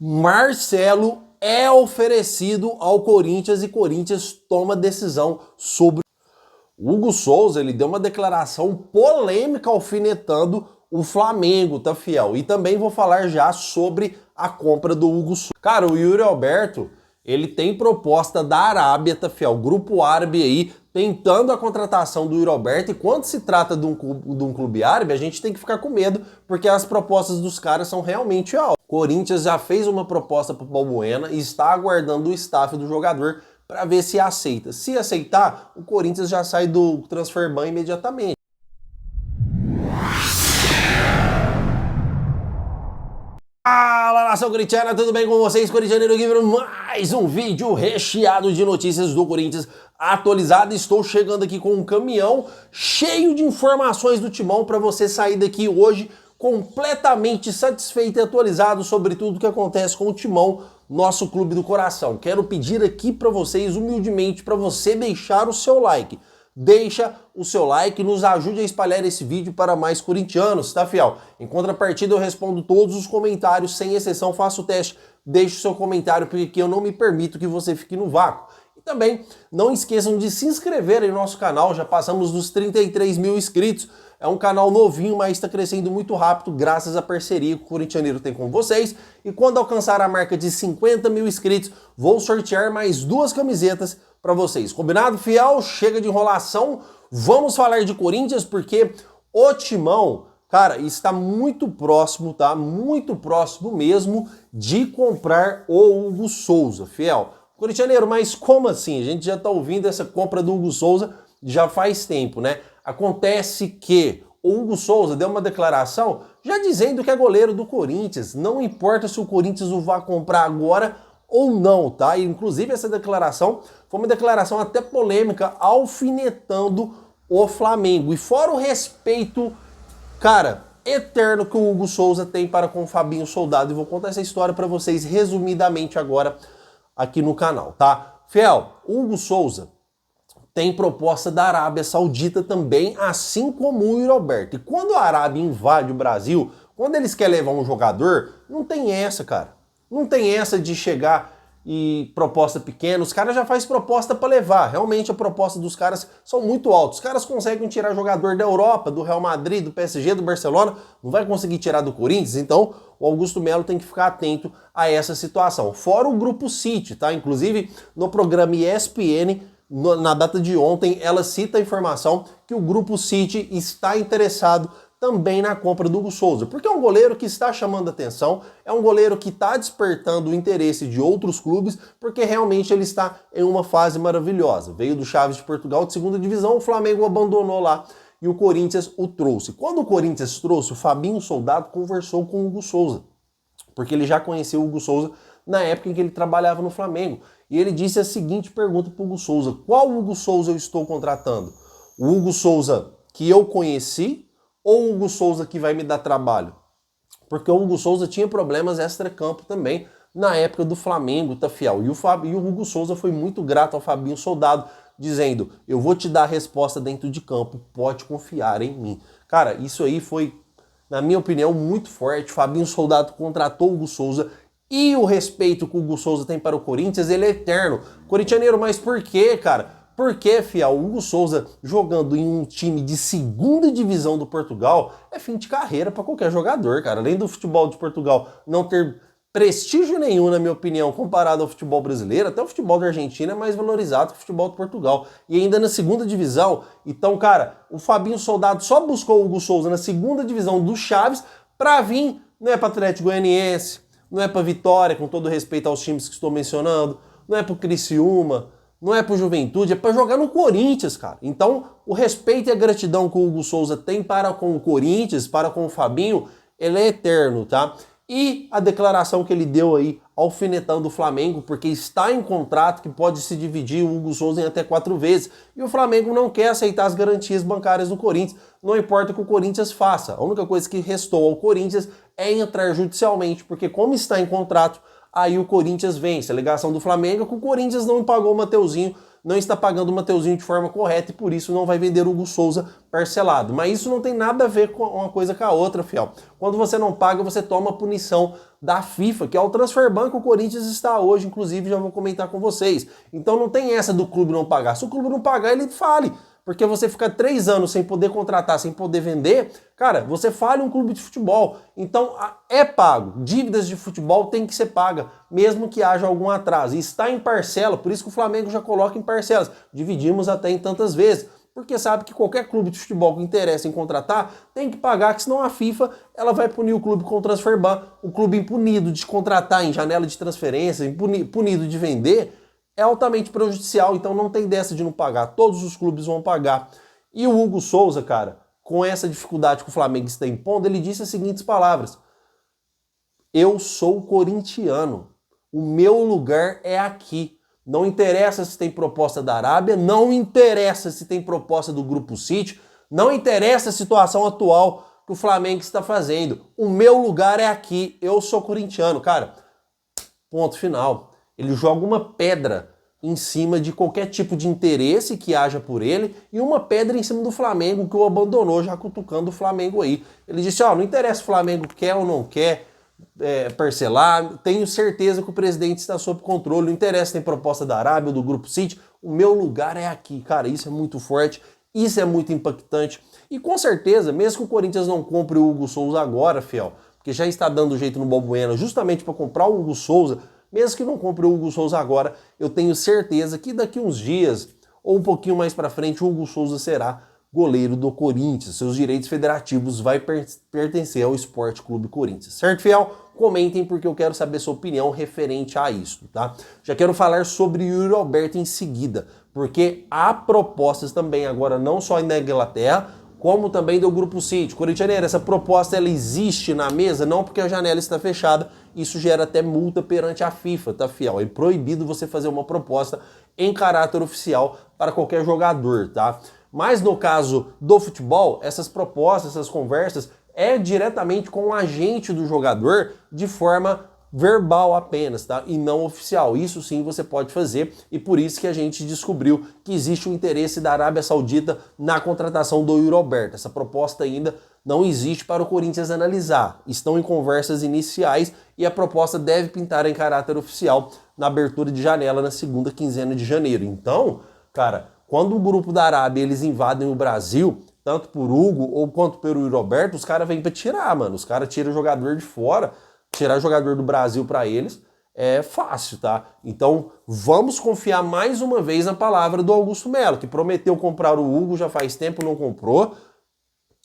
Marcelo é oferecido ao Corinthians e Corinthians toma decisão sobre. O Hugo Souza, ele deu uma declaração polêmica alfinetando o Flamengo, tá, fiel? E também vou falar já sobre a compra do Hugo Souza. Cara, o Yuri Alberto, ele tem proposta da Arábia, tá, fiel? Grupo árabe aí, tentando a contratação do Yuri Alberto. E quando se trata de um clube árabe, a gente tem que ficar com medo, porque as propostas dos caras são realmente altas. O Corinthians já fez uma proposta para o Balbuena e está aguardando o staff do jogador para ver se aceita. Se aceitar, o Corinthians já sai do transfer ban imediatamente. Fala, nação corintiana, tudo bem com vocês? Corintianeiro aqui para mais um vídeo recheado de notícias do Corinthians atualizado. Estou chegando aqui com um caminhão cheio de informações do Timão para você sair daqui hoje completamente satisfeito e atualizado sobre tudo que acontece com o Timão, nosso clube do coração. Quero pedir aqui para vocês, humildemente, para você deixar o seu like. Deixa o seu like, nos ajude a espalhar esse vídeo para mais corintianos, tá, fiel? Em contrapartida, eu respondo todos os comentários, sem exceção, faço o teste. Deixe o seu comentário, porque aqui eu não me permito que você fique no vácuo. E também, não esqueçam de se inscrever em nosso canal, já passamos dos 33 mil inscritos. É um canal novinho, mas está crescendo muito rápido graças à parceria que o Corintianeiro tem com vocês. E quando alcançar a marca de 50 mil inscritos, vou sortear mais 2 camisetas para vocês. Combinado, fiel? Chega de enrolação. Vamos falar de Corinthians, porque o Timão, cara, está muito próximo, tá? Muito próximo mesmo de comprar o Hugo Souza, fiel. Corintianeiro, mas como assim? A gente já está ouvindo essa compra do Hugo Souza já faz tempo, né? Acontece que o Hugo Souza deu uma declaração já dizendo que é goleiro do Corinthians. Não importa se o Corinthians o vai comprar agora ou não, tá? E, inclusive, essa declaração foi uma declaração até polêmica, alfinetando o Flamengo. E fora o respeito, cara, eterno que o Hugo Souza tem para com o Fabinho Soldado. E vou contar essa história para vocês resumidamente agora aqui no canal, tá? Fiel, o Hugo Souza tem proposta da Arábia Saudita também, assim como o Yuri Alberto. E quando a Arábia invade o Brasil, quando eles querem levar um jogador, não tem essa, cara. Não tem essa de chegar e proposta pequena. Os caras já fazem proposta para levar. Realmente a proposta dos caras são muito altas. Os caras conseguem tirar jogador da Europa, do Real Madrid, do PSG, do Barcelona. Não vai conseguir tirar do Corinthians. Então o Augusto Melo tem que ficar atento a essa situação. Fora o Grupo City, tá? Inclusive no programa ESPN, na data de ontem, ela cita a informação que o Grupo City está interessado também na compra do Hugo Souza, porque é um goleiro que está chamando atenção, é um goleiro que está despertando o interesse de outros clubes, porque realmente ele está em uma fase maravilhosa. Veio do Chaves de Portugal de 2ª divisão, o Flamengo abandonou lá e o Corinthians o trouxe. Quando o Corinthians trouxe, o Fabinho Soldado conversou com o Hugo Souza, porque ele já conheceu o Hugo Souza na época em que ele trabalhava no Flamengo. E ele disse a seguinte pergunta para o Hugo Souza: qual Hugo Souza eu estou contratando? O Hugo Souza que eu conheci ou o Hugo Souza que vai me dar trabalho? Porque o Hugo Souza tinha problemas extra-campo também na época do Flamengo, tá, fiel? E o Hugo Souza foi muito grato ao Fabinho Soldado, dizendo: eu vou te dar a resposta dentro de campo, pode confiar em mim. Cara, isso aí foi, na minha opinião, muito forte. Fabinho Soldado contratou o Hugo Souza. E o respeito que o Hugo Souza tem para o Corinthians, ele é eterno. Corintianeiro, mas por quê, cara? Por que, fiel? O Hugo Souza jogando em um time de 2ª divisão do Portugal é fim de carreira para qualquer jogador, cara. Além do futebol de Portugal não ter prestígio nenhum, na minha opinião, comparado ao futebol brasileiro, até o futebol da Argentina é mais valorizado que o futebol de Portugal. E ainda na 2ª divisão, então, cara, o Fabinho Soldado só buscou o Hugo Souza na 2ª divisão do Chaves para vir, não é para Atlético Goianiense, não é para Vitória, com todo respeito aos times que estou mencionando, não é para o Criciúma, não é para o Juventude, é para jogar no Corinthians, cara. Então, o respeito e a gratidão que o Hugo Souza tem para com o Corinthians, para com o Fabinho, ele é eterno, tá? E a declaração que ele deu aí, alfinetando o Flamengo, porque está em contrato que pode se dividir o Hugo Souza em até 4 vezes. E o Flamengo não quer aceitar as garantias bancárias do Corinthians. Não importa o que o Corinthians faça. A única coisa que restou ao Corinthians é entrar judicialmente, porque como está em contrato, aí o Corinthians vence. A alegação do Flamengo é que o Corinthians não pagou o Mateuzinho não está pagando o Mateuzinho de forma correta e por isso não vai vender o Hugo Souza parcelado. Mas isso não tem nada a ver com uma coisa com a outra, fiel. Quando você não paga, você toma a punição da FIFA, que é o transferban que o Corinthians está hoje, inclusive já vou comentar com vocês. Então não tem essa do clube não pagar. Se o clube não pagar, ele fale. Porque você fica 3 anos sem poder contratar, sem poder vender, cara, você falha um clube de futebol. Então é pago. Dívidas de futebol tem que ser paga, mesmo que haja algum atraso. E está em parcela, por isso que o Flamengo já coloca em parcelas. Dividimos até em tantas vezes. Porque sabe que qualquer clube de futebol que interessa em contratar tem que pagar, que senão a FIFA ela vai punir o clube com o transferban. O clube impunido de contratar em janela de transferência, punido de vender, é altamente prejudicial, então não tem dessa de não pagar. Todos os clubes vão pagar. E o Hugo Souza, cara, com essa dificuldade que o Flamengo está impondo, ele disse as seguintes palavras: eu sou corintiano, o meu lugar é aqui. Não interessa se tem proposta da Arábia, não interessa se tem proposta do Grupo City, não interessa a situação atual que o Flamengo está fazendo. O meu lugar é aqui, eu sou corintiano, cara. Ponto final. Ele joga uma pedra em cima de qualquer tipo de interesse que haja por ele e uma pedra em cima do Flamengo que o abandonou, já cutucando o Flamengo aí. Ele disse, ó, não interessa se o Flamengo quer ou não quer parcelar, tenho certeza que o presidente está sob controle, não interessa se tem proposta da Arábia ou do Grupo City, o meu lugar é aqui. Cara, isso é muito forte, isso é muito impactante e com certeza, mesmo que o Corinthians não compre o Hugo Souza agora, fiel, porque já está dando jeito no Balbuena justamente para comprar o Hugo Souza, mesmo que não compre o Hugo Souza agora, eu tenho certeza que daqui uns dias, ou um pouquinho mais para frente, o Hugo Souza será goleiro do Corinthians. Seus direitos federativos vai pertencer ao Esporte Clube Corinthians. Certo, fiel? Comentem porque eu quero saber sua opinião referente a isso, tá? Já quero falar sobre o Yuri Alberto em seguida, porque há propostas também agora, não só na Inglaterra, como também do Grupo City. Corintianeira, essa proposta ela existe na mesa? Não, porque a janela está fechada. Isso gera até multa perante a FIFA, tá, fiel? É proibido você fazer uma proposta em caráter oficial para qualquer jogador, tá? Mas no caso do futebol, essas propostas, essas conversas, é diretamente com o agente do jogador de forma verbal apenas, tá? E não oficial. Isso sim você pode fazer e por isso que a gente descobriu que existe um interesse da Arábia Saudita na contratação do Yuri Alberto. Essa proposta ainda não existe para o Corinthians analisar. Estão em conversas iniciais e a proposta deve pintar em caráter oficial na abertura de janela na segunda quinzena de janeiro. Então, cara, quando o grupo da Arábia eles invadem o Brasil, tanto por Hugo ou quanto pelo Yuri Alberto, os caras vêm para tirar, mano. Os caras tiram o jogador de fora. Tirar jogador do Brasil para eles é fácil, tá? Então vamos confiar mais uma vez na palavra do Augusto Melo, que prometeu comprar o Hugo já faz tempo, não comprou.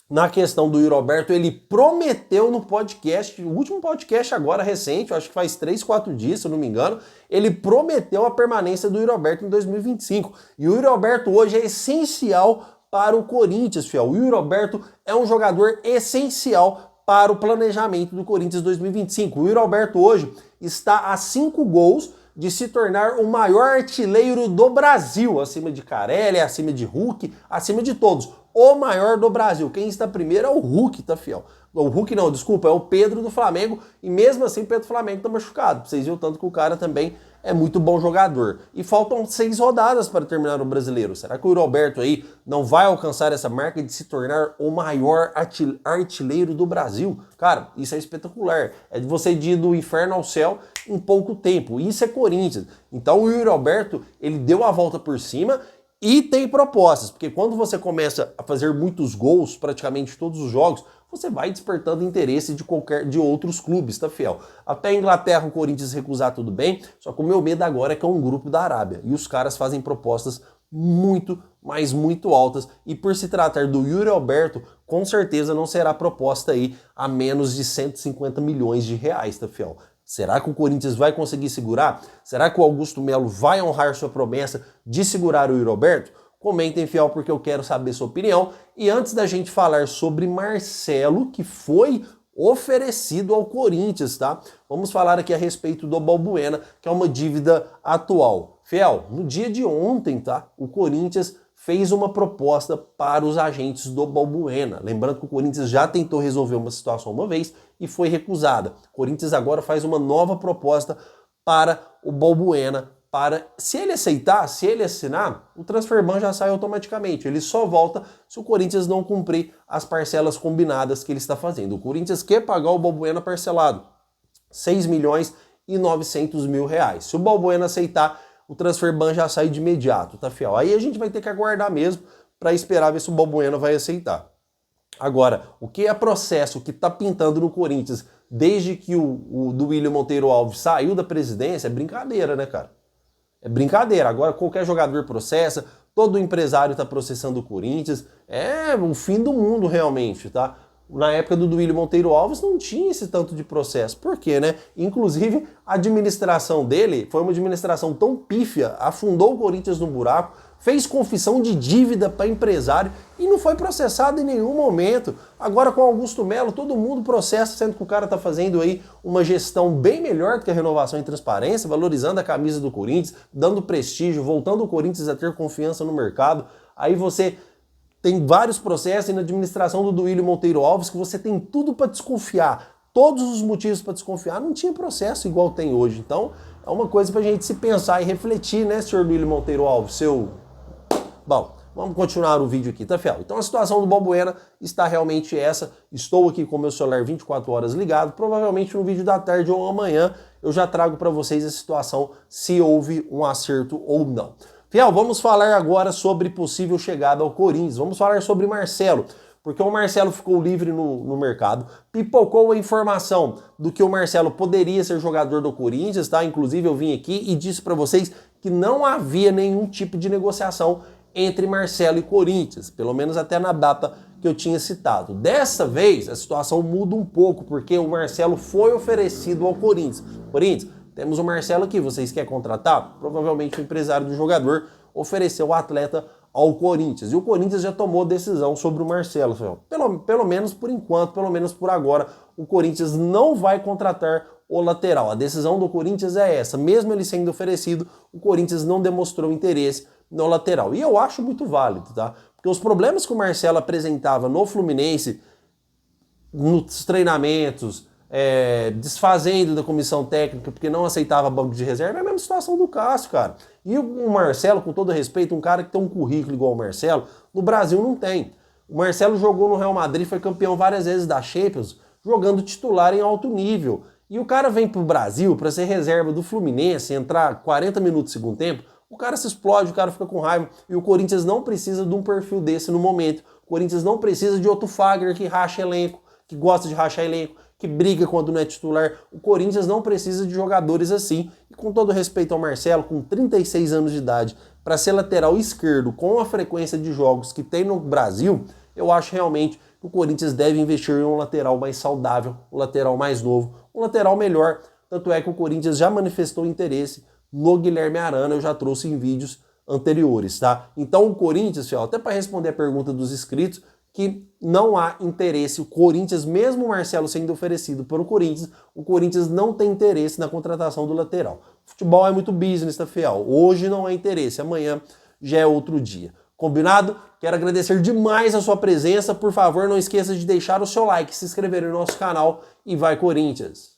Na questão do Yuri Alberto, ele prometeu no podcast, o último podcast agora recente, acho que faz 3, 4 dias, se eu não me engano, ele prometeu a permanência do Yuri Alberto em 2025. E o Yuri Alberto hoje é essencial para o Corinthians, fiel. O Yuri Alberto é um jogador essencial para o planejamento do Corinthians 2025. O Yuri Alberto hoje está a 5 gols de se tornar o maior artilheiro do Brasil, acima de Carelli, acima de Hulk, acima de todos. O maior do Brasil. Quem está primeiro é o Hulk, tá, fiel? O Hulk não, desculpa, é o Pedro do Flamengo, e mesmo assim o Pedro do Flamengo tá machucado. Vocês viram tanto que o cara também é muito bom jogador. E faltam 6 rodadas para terminar o Brasileiro. Será que o Yuri Alberto aí não vai alcançar essa marca de se tornar o maior artilheiro do Brasil? Cara, isso é espetacular. É de você ir do inferno ao céu em pouco tempo. Isso é Corinthians. Então o Yuri Alberto, ele deu a volta por cima e tem propostas. Porque quando você começa a fazer muitos gols, praticamente todos os jogos, você vai despertando interesse de outros clubes, tá, fiel? Até a Inglaterra, o Corinthians recusar, tudo bem, só que o meu medo agora é que é um grupo da Arábia, e os caras fazem propostas muito, mas muito altas, e por se tratar do Yuri Alberto, com certeza não será proposta aí a menos de 150 milhões de reais, tá, fiel? Será que o Corinthians vai conseguir segurar? Será que o Augusto Melo vai honrar sua promessa de segurar o Yuri Alberto? Comentem, fiel, porque eu quero saber sua opinião. E antes da gente falar sobre Marcelo, que foi oferecido ao Corinthians, tá? Vamos falar aqui a respeito do Balbuena, que é uma dívida atual. Fiel, no dia de ontem, tá? O Corinthians fez uma proposta para os agentes do Balbuena. Lembrando que o Corinthians já tentou resolver uma situação uma vez e foi recusada. O Corinthians agora faz uma nova proposta para o Balbuena para, se ele aceitar, se ele assinar, o transfer ban já sai automaticamente. Ele só volta se o Corinthians não cumprir as parcelas combinadas que ele está fazendo. O Corinthians quer pagar o Balbuena parcelado, 6.900.000 reais. Se o Balbuena aceitar, o transfer ban já sai de imediato, tá, fiel? Aí a gente vai ter que aguardar mesmo para esperar ver se o Balbuena vai aceitar. Agora, o que é processo que tá pintando no Corinthians desde que o Duílio Monteiro Alves saiu da presidência é brincadeira, né, cara? É brincadeira. Agora qualquer jogador processa, todo empresário tá processando o Corinthians. É o fim do mundo realmente, tá? Na época do Duílio Monteiro Alves não tinha esse tanto de processo. Por quê, né? Inclusive, a administração dele foi uma administração tão pífia, afundou o Corinthians no buraco, fez confissão de dívida para empresário e não foi processado em nenhum momento. Agora com Augusto Melo, todo mundo processa, sendo que o cara tá fazendo aí uma gestão bem melhor do que a Renovação e Transparência, valorizando a camisa do Corinthians, dando prestígio, voltando o Corinthians a ter confiança no mercado. Aí você tem vários processos na administração do Duílio Monteiro Alves que você tem tudo para desconfiar, todos os motivos para desconfiar, não tinha processo igual tem hoje. Então é uma coisa para a gente se pensar e refletir, né, senhor Duílio Monteiro Alves, seu... Bom, vamos continuar o vídeo aqui, tá, fiel? Então a situação do Balbuena está realmente essa. Estou aqui com meu celular 24 horas ligado. Provavelmente no vídeo da tarde ou amanhã eu já trago para vocês a situação, se houve um acerto ou não. Fiel, vamos falar agora sobre possível chegada ao Corinthians. Vamos falar sobre Marcelo, porque o Marcelo ficou livre no mercado. Pipocou a informação do que o Marcelo poderia ser jogador do Corinthians, tá? Inclusive eu vim aqui e disse para vocês que não havia nenhum tipo de negociação entre Marcelo e Corinthians, pelo menos até na data que eu tinha citado. Dessa vez a situação muda um pouco, porque o Marcelo foi oferecido ao Corinthians. Corinthians, temos o Marcelo aqui, vocês querem contratar? Provavelmente o empresário do jogador ofereceu o atleta ao Corinthians. E o Corinthians já tomou decisão sobre o Marcelo. Pelo menos por enquanto, pelo menos por agora, o Corinthians não vai contratar o lateral. A decisão do Corinthians é essa. Mesmo ele sendo oferecido, o Corinthians não demonstrou interesse no lateral. E eu acho muito válido, tá? Porque os problemas que o Marcelo apresentava no Fluminense, nos treinamentos, desfazendo da comissão técnica porque não aceitava banco de reserva, é a mesma situação do Cássio, cara. E o Marcelo, com todo respeito, um cara que tem um currículo igual o Marcelo, no Brasil não tem. O Marcelo jogou no Real Madrid, foi campeão várias vezes da Champions, jogando titular em alto nível. E o cara vem pro Brasil para ser reserva do Fluminense, entrar 40 minutos do segundo tempo, o cara se explode, o cara fica com raiva. E o Corinthians não precisa de um perfil desse no momento. O Corinthians não precisa de outro Fagner que racha elenco, que gosta de rachar elenco, que briga quando não é titular. O Corinthians não precisa de jogadores assim. E com todo respeito ao Marcelo, com 36 anos de idade, para ser lateral esquerdo, com a frequência de jogos que tem no Brasil, eu acho realmente que o Corinthians deve investir em um lateral mais saudável, um lateral mais novo, um lateral melhor. Tanto é que o Corinthians já manifestou interesse no Guilherme Arana, eu já trouxe em vídeos anteriores, tá? Então o Corinthians, até para responder a pergunta dos inscritos, que não há interesse, o Corinthians, mesmo o Marcelo sendo oferecido pelo Corinthians, o Corinthians não tem interesse na contratação do lateral. Futebol é muito business, tá, fiel? Hoje não há interesse, amanhã já é outro dia. Combinado? Quero agradecer demais a sua presença. Por favor, não esqueça de deixar o seu like, se inscrever no nosso canal e vai Corinthians!